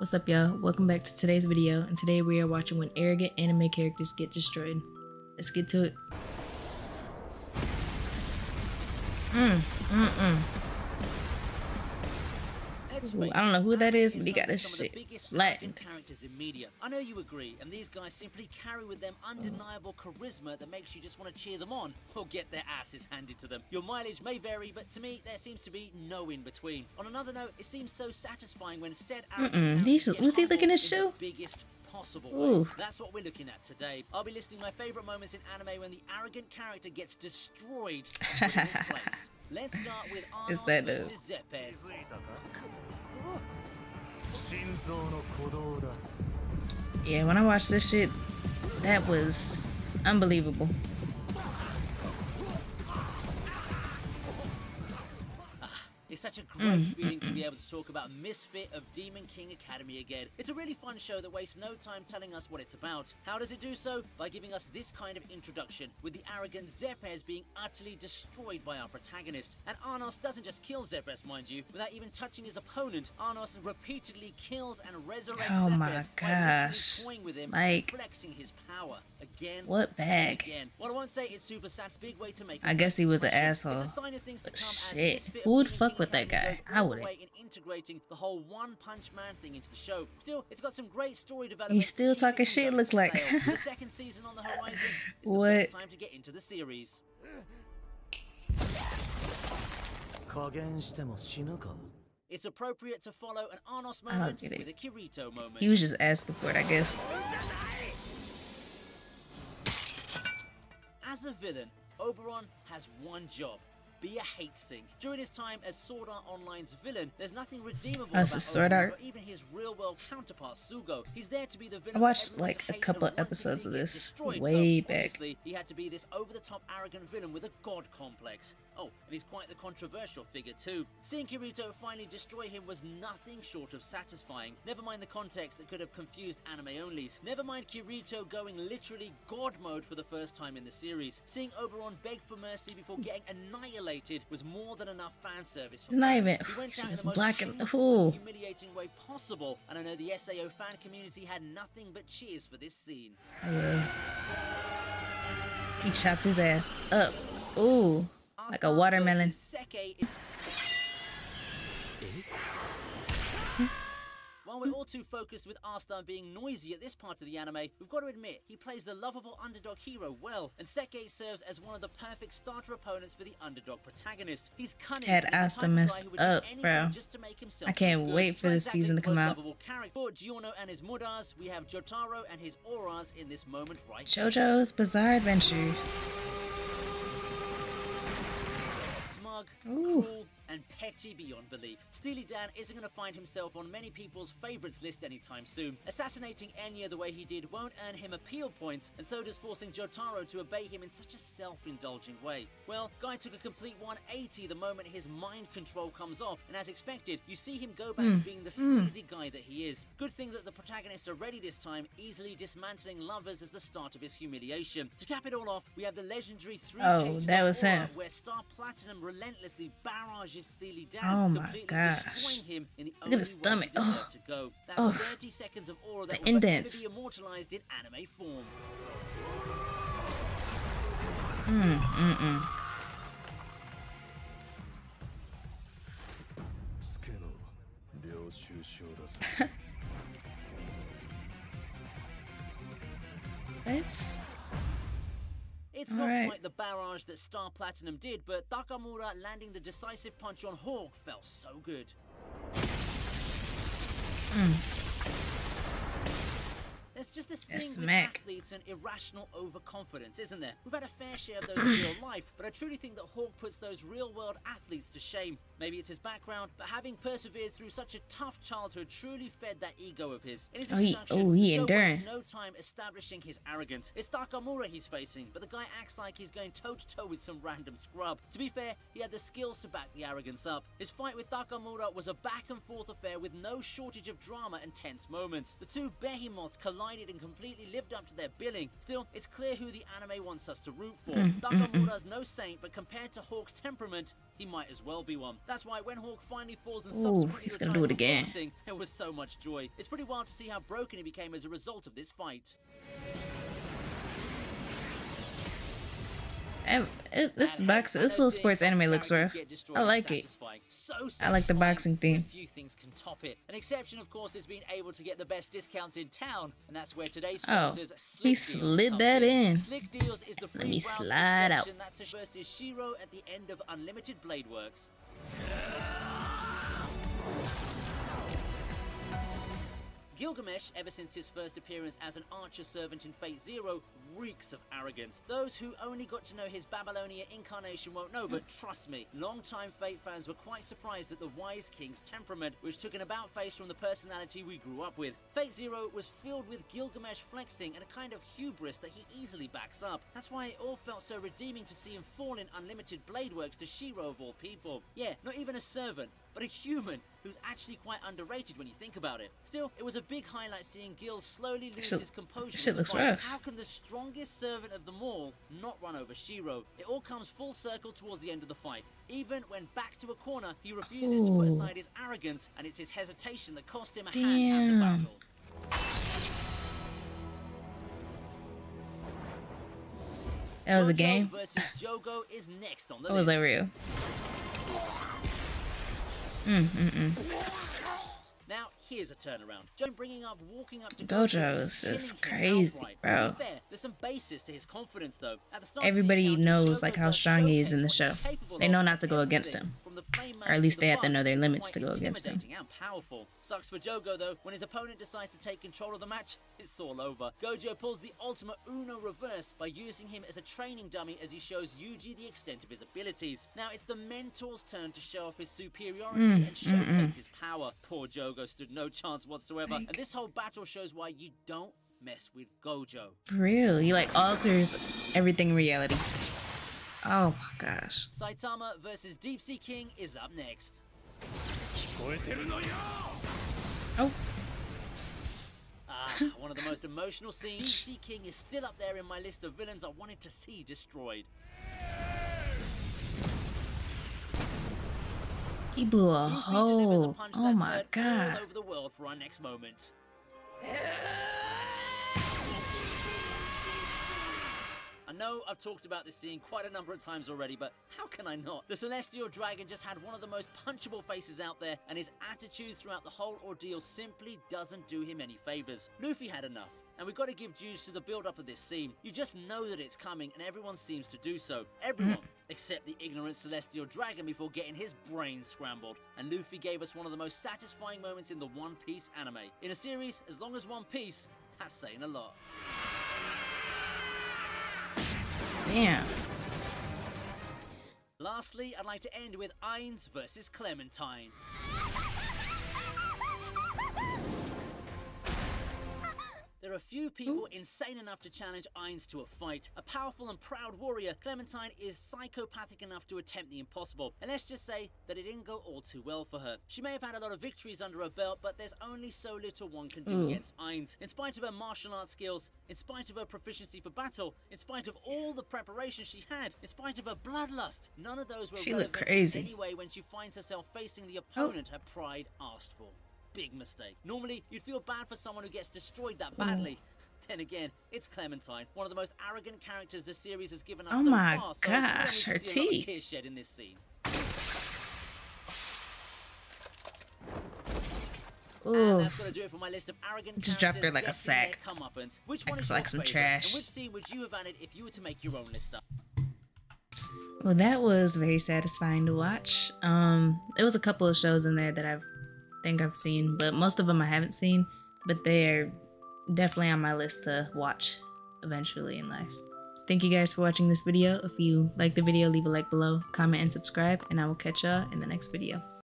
What's up, y'all? Welcome back to today's video, and today we are watching when arrogant anime characters get destroyed. Let's get to it. Ooh, I don't know who that is, but he got his shit flattened. Characters in media. I know you agree, and these guys simply carry with them undeniable charisma that makes you just want to cheer them on or get their asses handed to them. Your mileage may vary, but to me, there seems to be no in between. On another note, it seems so satisfying when said Was he looking at his shoe? Biggest possible ways. That's what we're looking at today. I'll be listing my favorite moments in anime when the arrogant character gets destroyed in his place. Let's start with Erens versus Zeppes. Yeah, when I watched this shit, that was unbelievable. It's such a great feeling to be able to talk about Misfit of Demon King Academy again. It's a really fun show that wastes no time telling us what it's about. How does it do so? By giving us this kind of introduction, with the arrogant Zeppes being utterly destroyed by our protagonist. And Erens doesn't just kill Zeppes, mind you, without even touching his opponent. Erens repeatedly kills and resurrects Zeppes by literally toying with him, like, flexing his power. Again, what bag? Again. Well, I won't say it's super sat's big way to make I guess he was an asshole. It's a sign of things to come. Shit, who would fuck with that guy? I wouldn't. In integrating the whole One Punch Man thing into the show. Still, it's got some great story development. He's still talking shit, look like. The second season on the horizon is what? the best time to get into the series. It's appropriate to follow an Erens moment with a Kirito moment. He was just asking for it, I guess. As a villain, Oberon has one job: be a hate sink. During his time as Sword Art Online's villain, there's nothing redeemable about Sword Oberon, Art. or even his real-world counterpart Sugo. He's there to be the villain. I watched like a couple episodes of this way back. Obviously, he had to be this over-the-top arrogant villain with a god complex. Oh, and he's quite the controversial figure too. Seeing Kirito finally destroy him was nothing short of satisfying. Never mind the context that could have confused anime-onlys. Never mind Kirito going literally god mode for the first time in the series. Seeing Oberon beg for mercy before getting annihilated was more than enough fan service. It's not even. It's black and humiliating way possible, and I know the SAO fan community had nothing but cheers for this scene. Yeah. He chopped his ass up. Ooh. Like a watermelon. While we're all too focused with Arslan being noisy at this part of the anime, we've got to admit, he plays the lovable underdog hero well, and Seke serves as one of the perfect starter opponents for the underdog protagonist. He's cunning. Had Asta messed up, bro. I can't wait for this season to come out. For Giorno and his Mudas, we have Jotaro and his Auras in this moment right here. JoJo's Bizarre Adventure. Smug, cruel, and petty beyond belief. Steely Dan isn't going to find himself on many people's favorites list anytime soon. Assassinating Enya the way he did won't earn him appeal points, and so does forcing Jotaro to obey him in such a self-indulging way. Well, Guy took a complete 180 the moment his mind control comes off, and as expected, you see him go back to being the sleazy guy that he is. Good thing that the protagonists are ready this time, easily dismantling lovers as the start of his humiliation. To cap it all off, we have the legendary 3 pages that was him. Where Star Platinum relentlessly barrages Steely Dan, completely destroying him in the look at his stomach. Oh, to go. That's 30 seconds of aura that will never be immortalized in anime form. It's not quite the barrage that Star Platinum did, but Takamura landing the decisive punch on Hawk felt so good. There's just a thing with athletes and irrational overconfidence, isn't there? We've had a fair share of those in real life, but I truly think that Hawk puts those real-world athletes to shame. Maybe it's his background, but having persevered through such a tough childhood truly fed that ego of his. In his introduction, the show wastes no time establishing his arrogance. It's Takamura he's facing, but the guy acts like he's going toe-to-toe with some random scrub. To be fair, he had the skills to back the arrogance up. His fight with Takamura was a back-and-forth affair with no shortage of drama and tense moments. The two behemoths collided and completely lived up to their their billing. Still, it's clear who the anime wants us to root for. Takamura's no saint, but compared to Hawk's temperament, he might as well be one. That's why when Hawk finally falls and subsequently he's gonna do it again. Boxing, there was so much joy. It's pretty wild to see how broken he became as a result of this fight. This little sports anime looks rough. I like it. I like the boxing theme. Few things can top it. An exception, of course, is being able to get the best discounts in town, and that's where today's sponsors, Slick he Deals, slid that in. Slick Deals is the free Let me browser slide out. extension that's versus Shiro at the end of Unlimited Blade Works. Gilgamesh, ever since his first appearance as an archer servant in Fate Zero, reeks of arrogance. Those who only got to know his Babylonia incarnation won't know, but trust me, long-time Fate fans were quite surprised at the Wise King's temperament, which took an about-face from the personality we grew up with. Fate Zero was filled with Gilgamesh flexing and a kind of hubris that he easily backs up. That's why it all felt so redeeming to see him fall in Unlimited Blade Works to Shiro of all people. Yeah, not even a servant, but a human who's actually quite underrated when you think about it. Still, it was a big highlight seeing Gil slowly lose his composure. Shit looks rough. How can the strongest servant of them all not run over Shiro? It all comes full circle towards the end of the fight. Even when back to a corner, he refuses to put aside his arrogance, and it's his hesitation that cost him a hand at the battle. That was a Gojo game? versus Jogo is next on the Or was list. that real? Now, here's a turnaround. Joe bringing up walking up to Gojo is just crazy, bro. To be fair, there's some basis to his confidence, though. At the start Everybody of the encounter, knows Jogo like how does strong he is showcase in the what show. he's capable They know of. not to go against him. From the flame Or at least they have to know bugs, their it's limits to quite go against him. intimidating and powerful. Sucks for Jogo, though. When his opponent decides to take control of the match, it's all over. Gojo pulls the ultimate Uno reverse by using him as a training dummy as he shows Yuji the extent of his abilities. Now, it's the mentor's turn to show off his superiority and showcase his power. Poor Jogo stood no chance whatsoever, and this whole battle shows why you don't mess with Gojo. For real, he like alters everything in reality. Oh my gosh. Saitama versus Deep Sea King is up next. Oh. One of the most emotional scenes. Deep Sea King is still up there in my list of villains I wanted to see destroyed. He blew a Luffy delivers a hole. punch Oh that's my heard god. all over the world for our next moment. I know I've talked about this scene quite a number of times already, but how can I not? The Celestial Dragon just had one of the most punchable faces out there, and his attitude throughout the whole ordeal simply doesn't do him any favors. Luffy had enough, and we've got to give dues to the build-up of this scene. You just know that it's coming, and everyone seems to do so. Everyone, except the ignorant Celestial Dragon before getting his brain scrambled. And Luffy gave us one of the most satisfying moments in the One Piece anime. In a series as long as One Piece, that's saying a lot. Damn. Lastly, I'd like to end with Erens versus Clementine. There are few people insane enough to challenge Erens to a fight. A powerful and proud warrior, Clementine is psychopathic enough to attempt the impossible. And let's just say that it didn't go all too well for her. She may have had a lot of victories under her belt, but there's only so little one can do against Erens. In spite of her martial arts skills, in spite of her proficiency for battle, in spite of all the preparation she had, in spite of her bloodlust, none of those were relevant crazy. anyway when she finds herself facing the opponent her pride asked for. Big mistake. Normally, you'd feel bad for someone who gets destroyed that badly. Then again, it's Clementine, one of the most arrogant characters the series has given us so my far. gosh, her teeth. Tears shed in this scene. Ooh. And that's gonna do it for my list of arrogant Just dropped her like a getting their sack. comeuppance. Which one Like is like your some favorite? trash. And which scene would you have added if you were to make your own list up? Well, that was very satisfying to watch. There was a couple of shows in there that I think I've seen, but most of them I haven't seen, but they're definitely on my list to watch eventually in life. Thank you guys for watching this video. If you like the video, leave a like below, comment, and subscribe, and I will catch y'all in the next video.